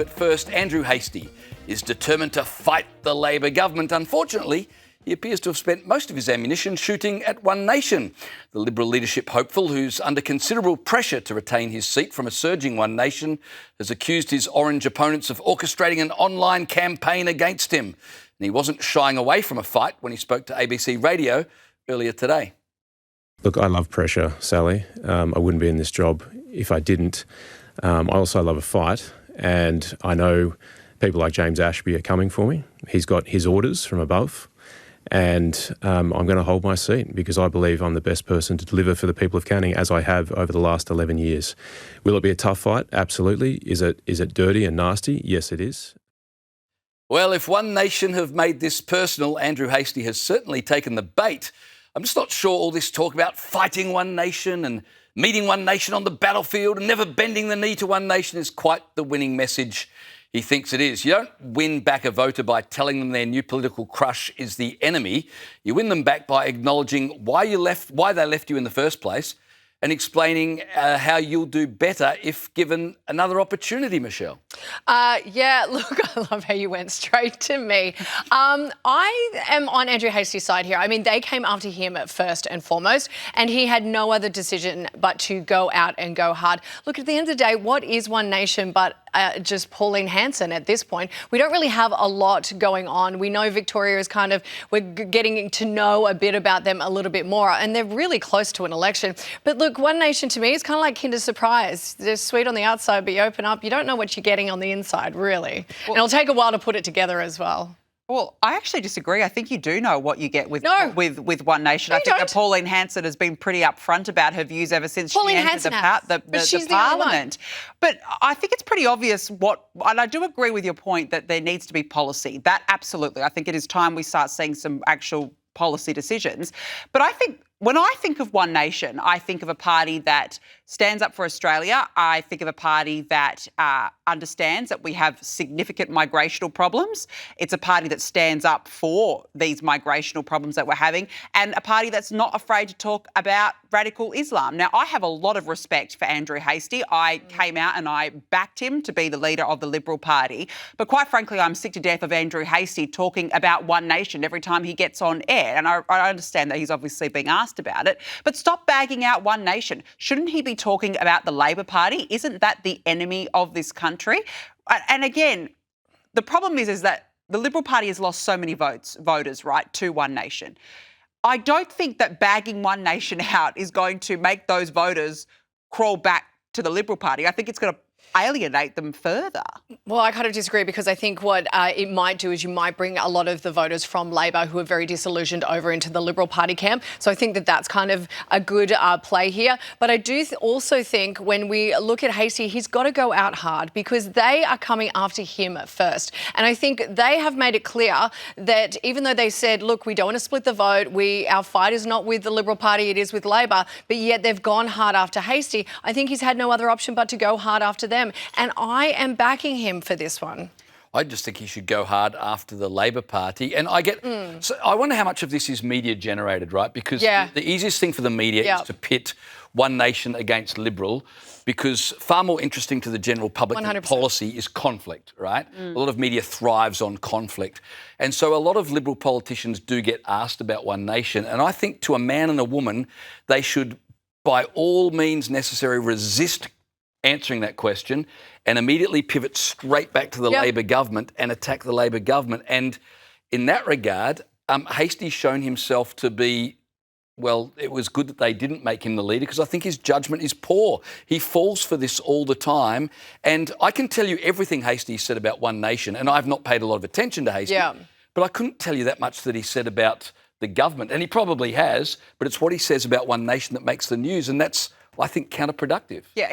But first, Andrew Hastie is determined to fight the Labor government. Unfortunately, he appears to have spent most of his ammunition shooting at One Nation. The Liberal leadership hopeful, who's under considerable pressure to retain his seat from a surging One Nation, has accused his Orange opponents of orchestrating an online campaign against him. And he wasn't shying away from a fight when he spoke to ABC Radio earlier today. Look, I love pressure, Sally. I wouldn't be in this job if I didn't. I also love a fight, and I know people like James Ashby are coming for me. He's got his orders from above, and I'm going to hold my seat because I believe I'm the best person to deliver for the people of Canning, as I have over the last 11 years. Will it be a tough fight? Absolutely. Is it dirty and nasty? Yes, it is. Well, if One Nation have made this personal, Andrew Hastie has certainly taken the bait. I'm just not sure all this talk about fighting One Nation and meeting One Nation on the battlefield and never bending the knee to One Nation is quite the winning message he thinks it is. You don't win back a voter by telling them their new political crush is the enemy. You win them back by acknowledging why they left you in the first place and explaining how you'll do better if given another opportunity, Michelle. Yeah, look, I love how you went straight to me. I am on Andrew Hastie's side here. I mean, they came after him first and foremost, and he had no other decision but to go out and go hard. Look, at the end of the day, what is One Nation but just Pauline Hanson at this point? We don't really have a lot going on. We know Victoria is we're getting to know a bit about them a little bit more, and they're really close to an election. But look, One Nation to me is kind of like Kinder Surprise. They're sweet on the outside, but you open up, you don't know what you're getting on the inside, really. Well, and it'll take a while to put it together as well. Well, I actually disagree. I think you do know what you get with One Nation. No, I think that Pauline Hanson has been pretty upfront about her views ever since Pauline she entered the Parliament. But I think it's pretty obvious and I do agree with your point that there needs to be policy. That absolutely. I think it is time we start seeing some actual policy decisions. But I think when I think of One Nation, I think of a party that stands up for Australia. I think of a party that understands that we have significant migrational problems. It's a party that stands up for these migrational problems that we're having, and a party that's not afraid to talk about radical Islam. Now, I have a lot of respect for Andrew Hastie. I came out and I backed him to be the leader of the Liberal Party. But quite frankly, I'm sick to death of Andrew Hastie talking about One Nation every time he gets on air. And I understand that he's obviously being asked about it. But stop bagging out One Nation. Shouldn't he be talking about the Labor Party? Isn't that the enemy of this country? And again, the problem is that the Liberal Party has lost so many voters, right, to One Nation. I don't think that bagging One Nation out is going to make those voters crawl back to the Liberal Party. I think it's going to alienate them further. Well, I kind of disagree because I think what it might do is you might bring a lot of the voters from Labor who are very disillusioned over into the Liberal Party camp. So I think that that's kind of a good play here. But I do also think when we look at Hastie, he's got to go out hard because they are coming after him first. And I think they have made it clear that even though they said, look, we don't want to split the vote, our fight is not with the Liberal Party, it is with Labor, but yet they've gone hard after Hastie. I think he's had no other option but to go hard after them. And I am backing him for this one. I just think he should go hard after the Labor Party. And so I wonder how much of this is media generated, right? Because the easiest thing for the media is to pit One Nation against Liberal, because far more interesting to the general public than policy is conflict, right? A lot of media thrives on conflict. And so a lot of Liberal politicians do get asked about One Nation. And I think to a man and a woman, they should, by all means necessary, resist answering that question and immediately pivot straight back to the Labor government and attack the Labor government. And in that regard, Hastie's shown himself to be, well, it was good that they didn't make him the leader because I think his judgment is poor. He falls for this all the time. And I can tell you everything Hastie said about One Nation, and I've not paid a lot of attention to Hastie, but I couldn't tell you that much that he said about the government. And he probably has, but it's what he says about One Nation that makes the news, and that's, I think, counterproductive. Yeah,